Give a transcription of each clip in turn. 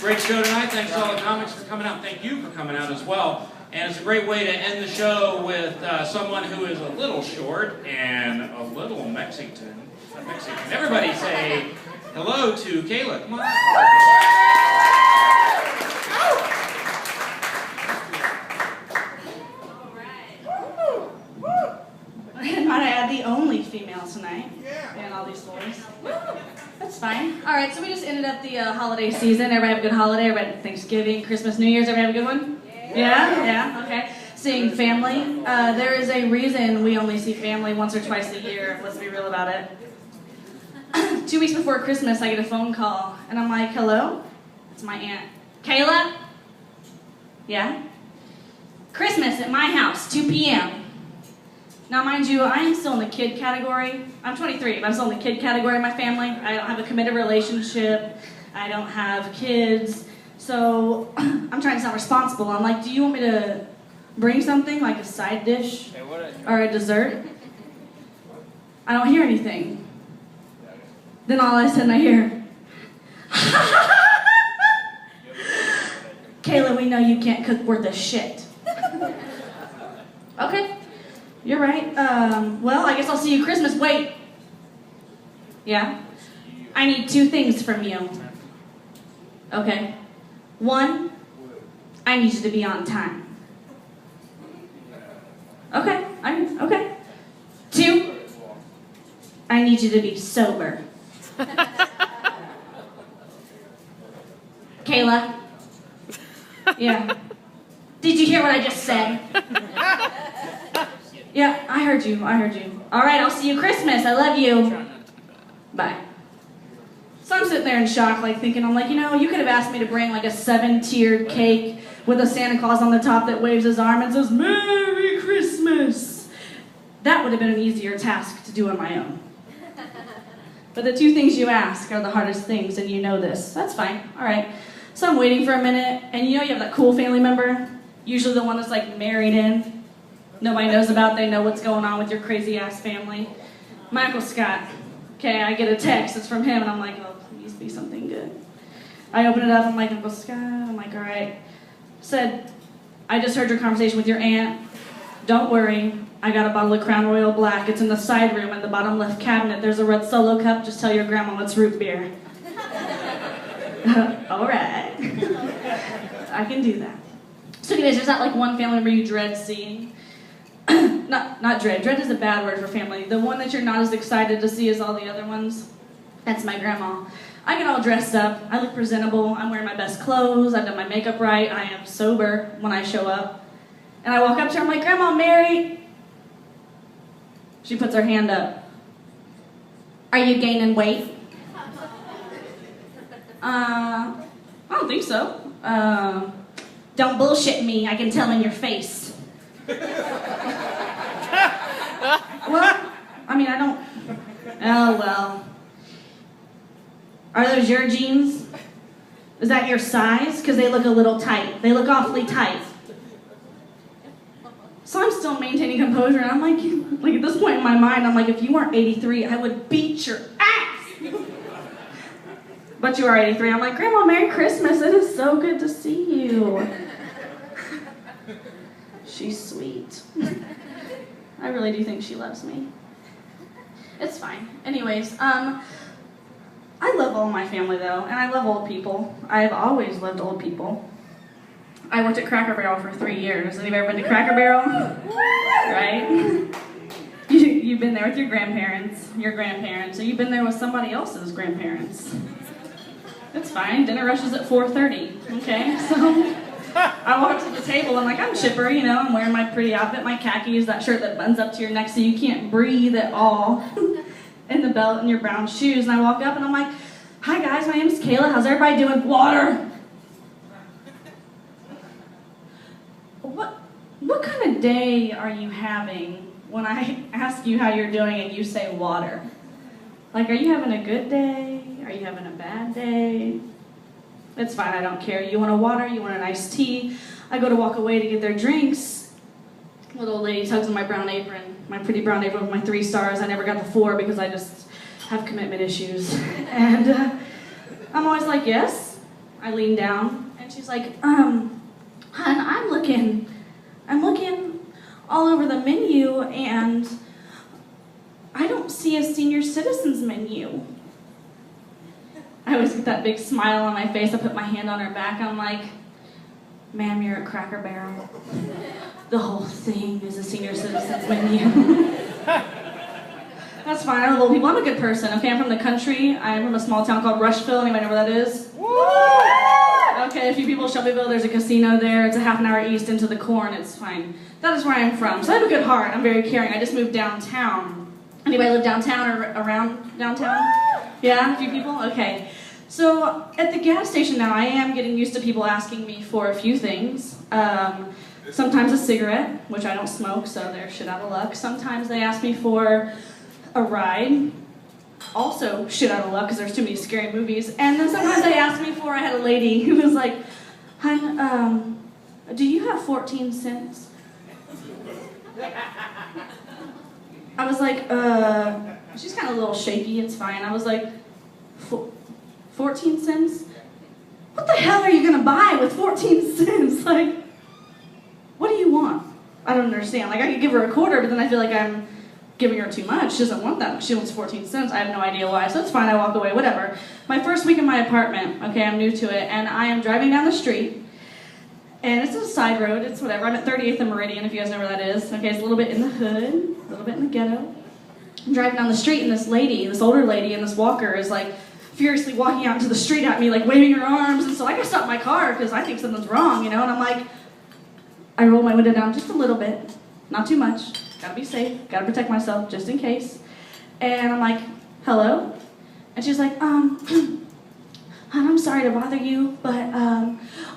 Great show tonight. Thanks to all the comics for coming out. Thank you for coming out as well. And it's a great way to end the show with someone who is a little short and a little Mexican. Everybody say hello to Kayla. Come on. Might I add the only female tonight? And all these boys. That's fine. All right, so we just ended up the holiday season. Everybody have a good holiday? Everybody have Thanksgiving, Christmas, New Year's? Everybody have a good one? Yeah, okay. Seeing family. There is a reason we only see family once or twice a year. Let's be real about it. 2 weeks before Christmas, I get a phone call, and I'm like, hello? It's my aunt. Kayla? Yeah? Christmas at my house, 2 p.m. Now, mind you, I am still in the kid category. I'm 23, but I'm still in the kid category in my family. I don't have a committed relationship. I don't have kids. So I'm trying to sound responsible. I'm like, do you want me to bring something, like a side dish or a dessert? I don't hear anything. Then all of a sudden I hear, Kayla, we know you can't cook worth a shit. Okay. You're right. Well, I guess I'll see you Christmas. Wait. Yeah? I need 2 things from you. Okay. 1, I need you to be on time. Okay. Okay. 2, I need you to be sober. Kayla? Yeah. Did you hear what I just said? Yeah, I heard you. All right, I'll see you Christmas. I love you. Bye. So I'm sitting there in shock, like thinking, I'm like, you could have asked me to bring like a 7-tiered cake with a Santa Claus on the top that waves his arm and says, Merry Christmas. That would have been an easier task to do on my own. But the 2 things you ask are the hardest things, and you know this. That's fine. All right. So I'm waiting for a minute, and you have that cool family member, usually the one that's like married in. Nobody knows about, they know what's going on with your crazy-ass family. My Uncle Scott. Okay, I get a text, it's from him, and I'm like, oh, please be something good. I open it up, I'm like, Uncle Scott, I'm like, all right. Said, I just heard your conversation with your aunt. Don't worry, I got a bottle of Crown Royal Black. It's in the side room in the bottom left cabinet. There's a red Solo cup, just tell your grandma it's root beer. All right. I can do that. So anyways, there's that like one family member you dread seeing. Not dread. Dread is a bad word for family. The one that you're not as excited to see as all the other ones, that's my grandma. I get all dressed up. I look presentable. I'm wearing my best clothes. I've done my makeup right. I am sober when I show up. And I walk up to her. I'm like, Grandma, Mary. She puts her hand up. Are you gaining weight? I don't think so. Don't bullshit me. I can tell in your face. Well, I mean, I don't... Oh, well. Are those your jeans? Is that your size? Because they look a little tight. They look awfully tight. So I'm still maintaining composure, and I'm like at this point in my mind, I'm like, if you weren't 83, I would beat your ass. But you are 83. I'm like, Grandma, Merry Christmas. It is so good to see you. She's sweet. I really do think she loves me. It's fine. Anyways, I love all my family, though, and I love old people. I've always loved old people. I worked at Cracker Barrel for 3 years. Have you ever been to Cracker Barrel? Right? You've been there with your grandparents, so you've been there with somebody else's grandparents. It's fine. Dinner rushes at 4:30. Okay, so I walk up to the table. I'm like, I'm chipper, I'm wearing my pretty outfit, my khakis, that shirt that buttons up to your neck so you can't breathe at all, and the belt and your brown shoes. And I walk up and I'm like, hi guys, my name is Kayla. How's everybody doing? Water. What kind of day are you having when I ask you how you're doing and you say water? Like, are you having a good day? Are you having a bad day? It's fine, I don't care. You want a water? You want an iced tea? I go to walk away to get their drinks. Little old lady tugs on my brown apron, my pretty brown apron with my 3 stars. I never got the 4 because I just have commitment issues. And I'm always like, yes. I lean down, and she's like, hon, I'm looking all over the menu, and I don't see a senior citizens menu. I always get that big smile on my face. I put my hand on her back. I'm like, ma'am, you're at Cracker Barrel. The whole thing is a senior citizens menu. That's fine. I love little people. I'm a good person. Okay, I'm from the country. I'm from a small town called Rushville. Anybody know where that is? Okay, a few people, Shelbyville. There's a casino there. It's a half an hour east into the corn. It's fine. That is where I'm from. So I have a good heart. I'm very caring. I just moved downtown. Anybody live downtown or around downtown? Yeah, a few people? Okay. So at the gas station now, I am getting used to people asking me for a few things. Sometimes a cigarette, which I don't smoke, so they're shit out of luck. Sometimes they ask me for a ride. Also shit out of luck, because there's too many scary movies. And then sometimes they ask me for, I had a lady who was like, hon, do you have 14 cents? I was like, she's kind of a little shaky, it's fine. I was like, 14 cents? What the hell are you gonna buy with 14 cents? Like, what do you want? I don't understand. Like, I could give her a quarter, but then I feel like I'm giving her too much. She doesn't want that much. She wants 14 cents. I have no idea why, so it's fine. I walk away, whatever. My first week in my apartment, okay, I'm new to it, and I am driving down the street, and it's a side road, it's whatever. I'm at 38th and Meridian, if you guys know where that is. Okay, it's a little bit in the hood, a little bit in the ghetto. I'm driving down the street, and this lady, this older lady, and this walker is like furiously walking out into the street at me, like waving her arms, and so I gotta stop my car because I think something's wrong, you know, and I'm like, I roll my window down just a little bit, not too much, gotta be safe, gotta protect myself just in case, and I'm like, hello? And she's like, hon, I'm sorry to bother you, but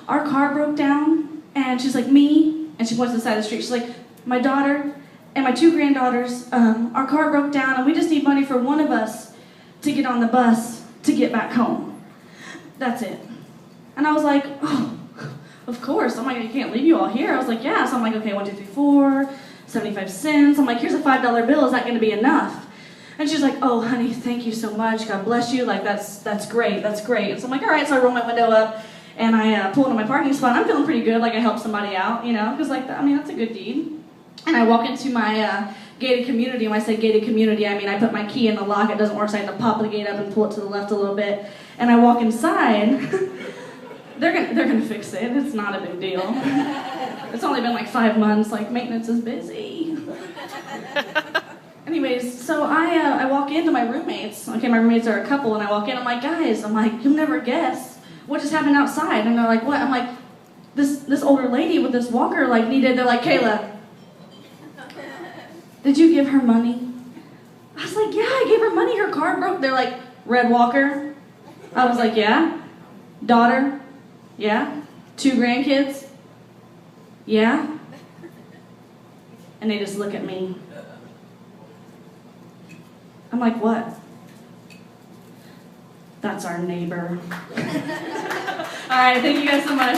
our car broke down, and she's like, me? And she points to the side of the street, she's like, my daughter and my 2 granddaughters, our car broke down, and we just need money for one of us to get on the bus to get back home. That's it. And I was like, oh, of course. I'm like, you can't leave you all here. I was like, yeah. So I'm like, okay, 1, 2, 3, 4, 75 cents. I'm like, here's a $5 bill. Is that going to be enough? And she's like, oh, honey, thank you so much. God bless you. Like, that's great. That's great. And so I'm like, all right. So I roll my window up, and I pull into my parking spot. I'm feeling pretty good. Like, I helped somebody out, you know, because, like, I mean, that's a good deed. And I walk into my gated community. When I say gated community, I mean I put my key in the lock. It doesn't work, so I have to pop the gate up and pull it to the left a little bit. And I walk inside. They're gonna fix it. It's not a big deal. It's only been like 5 months. Like, maintenance is busy. Anyways, so I walk into my roommates. Okay, my roommates are a couple, and I walk in. I'm like, guys, I'm like, you'll never guess what just happened outside. And they're like, what? I'm like, this older lady with this walker like needed. They're like, Kayla, did you give her money? I was like, yeah, I gave her money. Her car broke. They're like, red walker? I was like, yeah. Daughter? Yeah. 2 grandkids? Yeah. And they just look at me. I'm like, what? That's our neighbor. All right, thank you guys so much.